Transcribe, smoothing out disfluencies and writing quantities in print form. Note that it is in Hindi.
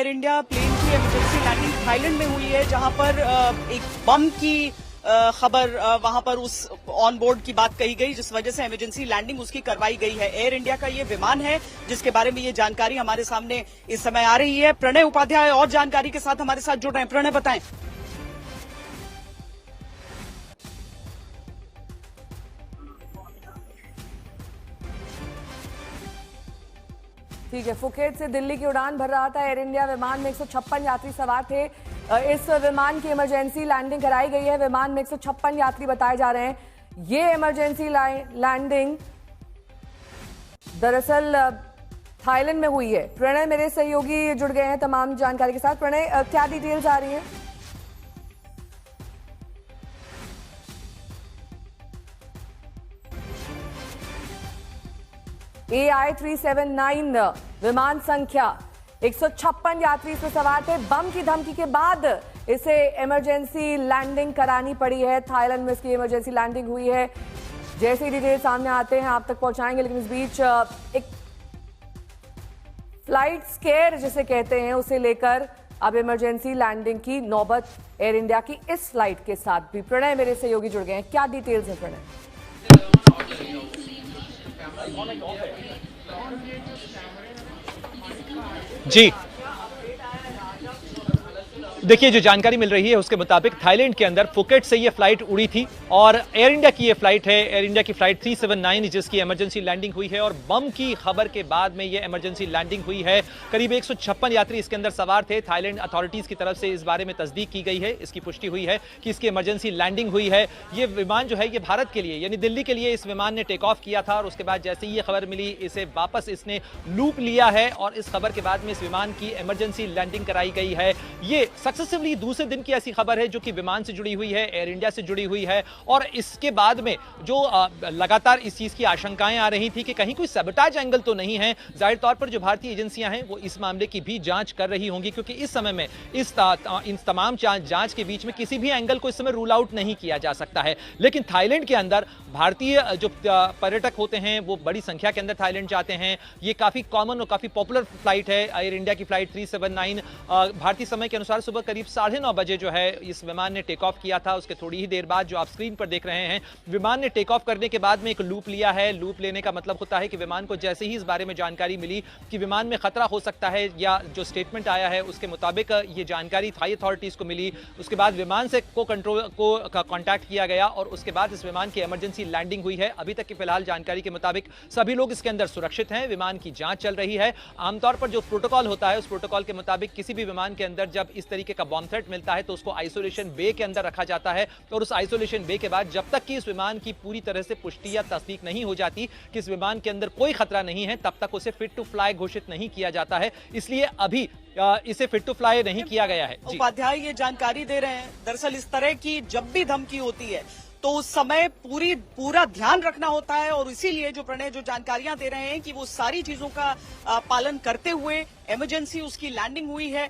एयर इंडिया प्लेन की इमरजेंसी लैंडिंग थाईलैंड में हुई है, जहां पर एक बम की खबर वहां पर उस ऑन बोर्ड की बात कही गई, जिस वजह से इमरजेंसी लैंडिंग उसकी करवाई गई है। एयर इंडिया का ये विमान है जिसके बारे में ये जानकारी हमारे सामने इस समय आ रही है। प्रणय उपाध्याय और जानकारी के साथ हमारे साथ जुड़ रहे हैं। प्रणय, बताएं। ठीक है, फुकेट से दिल्ली की उड़ान भर रहा था एयर इंडिया विमान में 156 यात्री सवार थे। इस विमान की इमरजेंसी लैंडिंग कराई गई है। विमान में 156 यात्री बताए जा रहे हैं। ये इमरजेंसी लैंडिंग दरअसल थाईलैंड में हुई है। प्रणय मेरे सहयोगी जुड़ गए हैं तमाम जानकारी के साथ। प्रणय, क्या डिटेल्स आ रही हैं? AI-379 विमान संख्या 156 यात्री इसमें सवार थे। बम की धमकी के बाद इसे इमरजेंसी लैंडिंग करानी पड़ी है। थाईलैंड में इसकी इमरजेंसी लैंडिंग हुई है। जैसे ही डिटेल सामने आते हैं आप तक पहुंचाएंगे, लेकिन इस बीच एक फ्लाइट स्केयर जिसे कहते हैं उसे लेकर अब इमरजेंसी लैंडिंग की नौबत एयर इंडिया की इस फ्लाइट के साथ भी। प्रणय मेरे सहयोगी जुड़ गए हैं, क्या डिटेल्स है प्रणय? जी देखिए, जो जानकारी मिल रही है उसके मुताबिक थाईलैंड के अंदर फुकेट से ये फ्लाइट उड़ी थी और एयर इंडिया की ये फ्लाइट है, एयर इंडिया की फ्लाइट 379, जिसकी इमरजेंसी लैंडिंग हुई है। और बम की खबर के बाद में ये इमरजेंसी लैंडिंग हुई है। करीब 156 यात्री इसके अंदर सवार थे। थाईलैंड अथॉरिटीज की तरफ से इस बारे में तस्दीक की गई है, इसकी पुष्टि हुई है कि इसकी इमरजेंसी लैंडिंग हुई है। ये विमान जो है ये भारत के लिए यानी दिल्ली के लिए इस विमान ने टेक ऑफ किया था और उसके बाद जैसे ही ये खबर मिली इसे वापस इसने लूप लिया है और इस खबर के बाद में इस विमान की इमरजेंसी लैंडिंग कराई गई है। ये सक्सेसफुली दूसरे दिन की ऐसी खबर है जो कि विमान से जुड़ी हुई है, एयर इंडिया से जुड़ी हुई है। और इसके बाद में जो लगातार इस चीज की आशंकाएं आ रही थी कि कहीं कोई सैबोटेज एंगल तो नहीं है। जाहिर तौर पर जो भारतीय एजेंसियां हैं वो इस मामले की भी जांच कर रही होंगी, क्योंकि इस समय में इन तमाम जांच के बीच में किसी भी एंगल को इस समय रूल आउट नहीं किया जा सकता है। लेकिन थाईलैंड के अंदर भारतीय जो पर्यटक होते हैं वो बड़ी संख्या के अंदर थाईलैंड जाते हैं। ये काफी कॉमन और काफी पॉपुलर फ्लाइट है एयर इंडिया की फ्लाइट 379। भारतीय समय के अनुसार सुबह करीब 9:30 बजे जो है इस विमान ने टेक ऑफ किया था। उसके थोड़ी ही देर बाद जो आप स्क्रीन पर देख रहे हैं, विमान ने टेक ऑफ करने के बाद में एक लूप लिया है। लूप लेने का मतलब होता है कि विमान को जैसे ही इस बारे में जानकारी मिली कि विमान में खतरा हो सकता है या जो स्टेटमेंट आया है उसके मुताबिक ये जानकारी थाई अथॉरिटीज को मिली, उसके बाद विमान से कांटेक्ट किया गया और उसके बाद इस विमान की इमरजेंसी लैंडिंग हुई है। अभी तक की फिलहाल जानकारी के मुताबिक सभी लोग इसके अंदर सुरक्षित हैं। विमान की जांच चल रही है। आमतौर पर जो प्रोटोकॉल होता है उस प्रोटोकॉल के मुताबिक किसी भी विमान के अंदर जब इस तरीके का बॉम्ब थ्रेट मिलता है तो उसको आइसोलेशन बे के अंदर रखा जाता है और उस आइसोलेशन बे के बाद जब तक कि इस विमान की पूरी तरह से पुष्टि या तस्दीक नहीं हो जाती कि इस विमान के अंदर कोई खतरा नहीं है, तब तक उसे फिट टू फ्लाई घोषित नहीं किया जाता है। इसलिए अभी इसे फिट टू फ्लाई नहीं किया गया है। उपाध्याय ये जानकारी दे रहे हैं, दरअसल इस तरह की जब भी धमकी होती है तो उस समय पूरा ध्यान रखना होता है और इसीलिए जो प्रणय जो जानकारियां दे रहे हैं कि वो सारी चीजों का पालन करते हुए इमरजेंसी उसकी लैंडिंग हुई है।